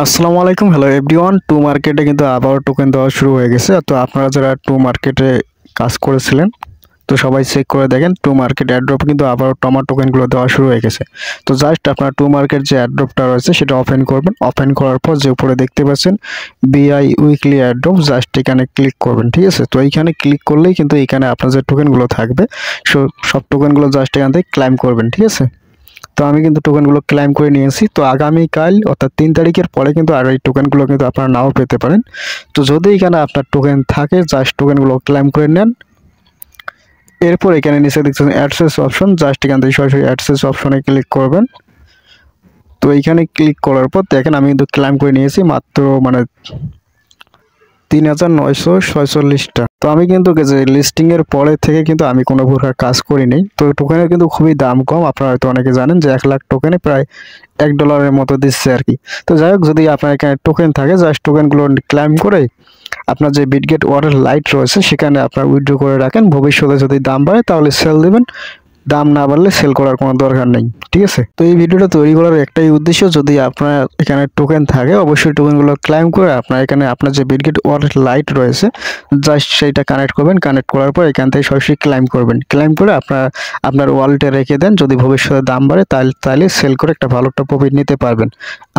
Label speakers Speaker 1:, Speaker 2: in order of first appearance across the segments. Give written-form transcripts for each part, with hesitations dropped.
Speaker 1: আসসালামু আলাইকুম, hello everyone. Two মার্কেটে কিন্তু আবার টোকেন দেওয়া শুরু হয়ে গেছে। তো আপনারা যারা টু মার্কেটে কাজ করেছিলেন, তো সবাই চেক করে দেখেন টু মার্কেট অ্যাড্রপ কিন্তু আবার টমা টোকেনগুলো দেওয়া শুরু হয়ে গেছে। তো জাস্ট আপনার টু মার্কেট যে অ্যাড্রপটা রয়েছে সেটা ওপেন করবেন। ওপেন করার পর যে উপরে দেখতে পাচ্ছেন বিআই উইকলি অ্যাড্রপ, জাস্ট এখানে ক্লিক করবেন। ঠিক আছে, তো এইখানে ক্লিক করলেই কিন্তু এখানে আপনার যে টোকেনগুলো থাকবে সব টোকেনগুলো জাস্ট এখান থেকে ক্লাইম করবেন। ঠিক আছে, তো আমি কিন্তু টোকেনগুলো ক্লাইম করে নিয়েছি। তো আগামীকাল অর্থাৎ 3 তারিখের পরে কিন্তু আর এই টোকেনগুলো কিন্তু আপনারা নাও পেতে পারেন। তো যদি এখানে আপনার টোকেন থাকে জাস্ট টোকেনগুলো ক্লাইম করে নেন। এরপর এখানে নিচে দেখছেন অ্যাডসেস অপশন, জাস্ট এখান থেকে সরাসরি অ্যাডসেস অপশনে ক্লিক করবেন। তো এইখানে ক্লিক করার পর দেখেন আমি কিন্তু ক্লাইম করে নিয়েছি মাত্র 3946টা। তো আমি কিন্তু লিস্টিং এর পরে থেকে কিন্তু আমি কোনো প্রকার কাজ করিনি। তো টোকেনের কিন্তু খুবই দাম কম, আপনারা হয়তো অনেকে জানেন যে 1 লাখ টোকেনে প্রায় $1 মতো দিচ্ছে আর কি। তো যাই হোক, যদি আপনার এখানে টোকেন থাকে জাস্ট টোকেনগুলো ক্লাইম করে আপনার যে বিটগেট ওয়ালেট লাইট রয়েছে সেখানে আপনার উইথড্র করে রাখেন। ভবিষ্যতে যদি দাম বাড়ে তাহলে সেল দিবেন, দাম না বাড়লে সেল করার কোনো দরকার নেই। ঠিক আছে, তো এই ভিডিওটা তৈরি করার একটাই উদ্দেশ্য, যদি আপনার এখানে টোকেন থাকে অবশ্যই টোকেনগুলো ক্লাইম করে আপনার এখানে আপনার যে বিটগেট ওয়ালেট লাইট রয়েছে জাস্ট সেইটা কানেক্ট করবেন। কানেক্ট করার পর এখান থেকে সরাসরি ক্লাইম করবেন। ক্লাইম করে আপনার ওয়ালেটে রেখে দেন। যদি ভবিষ্যতে দাম বাড়ে তাহলে সেল করে একটা ভালো একটা প্রফিট নিতে পারবেন।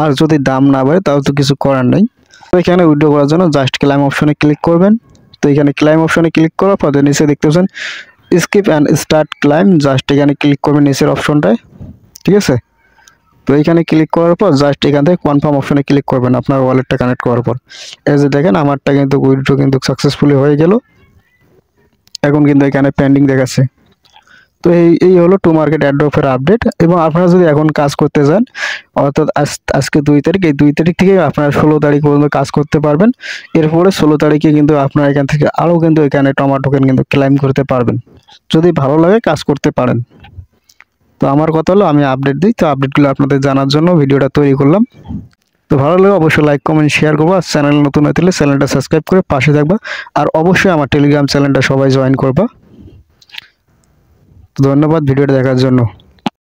Speaker 1: আর যদি দাম না বাড়ে তাহলে তো কিছু করার নেই। তো এখানে উইথড্র করার জন্য জাস্ট ক্লাইম অপশনে ক্লিক করবেন। তো এখানে ক্লাইম অপশনে ক্লিক করার পর নিচে দেখতে পাচ্ছেন skip and start claim, just এখানে ক্লিক করবেন নিচের অপশনটায়। ঠিক আছে, তো এখানে ক্লিক করার পর জাস্ট এখান থেকে কনফার্ম অপশনে ক্লিক করবেন আপনার ওয়ালেটটা কানেক্ট করার পর। এই যে দেখেন আমারটা কিন্তু উইথড্র কিন্তু সাকসেসফুলি হয়ে গেল। এখন কিন্তু এখানে পেন্ডিং দেখাচ্ছে। তো এই হলো টু মার্কেট অ্যাড্রপের আপডেট। এবং আপনারা যদি এখন কাজ করতে যান অর্থাৎ আজকে 2 তারিখ, এই 2 তারিখ থেকে আপনারা 16 তারিখ পর্যন্ত কাজ করতে পারবেন। এরপরে 16 তারিখে কিন্তু আপনারা এখান থেকে আরও কিন্তু এখানে টমা টোকেন কিন্তু ক্লাইম করতে পারবেন। যদি ভালো লাগে কাজ করতে পারেন। তো আমার কথা হলো আমি আপডেট দিই, তো আপডেটগুলো আপনাদের জানার জন্য ভিডিওটা তৈরি করলাম। তো ভালো লাগলে অবশ্যই লাইক কমেন্ট শেয়ার করবো। আর চ্যানেল নতুন হয়ে থাকলে চ্যানেলটা সাবস্ক্রাইব করে পাশে থাকবা। আর অবশ্যই আমার টেলিগ্রাম চ্যানেলটা সবাই জয়েন করবা। তো ধন্যবাদ ভিডিওটা দেখার জন্য।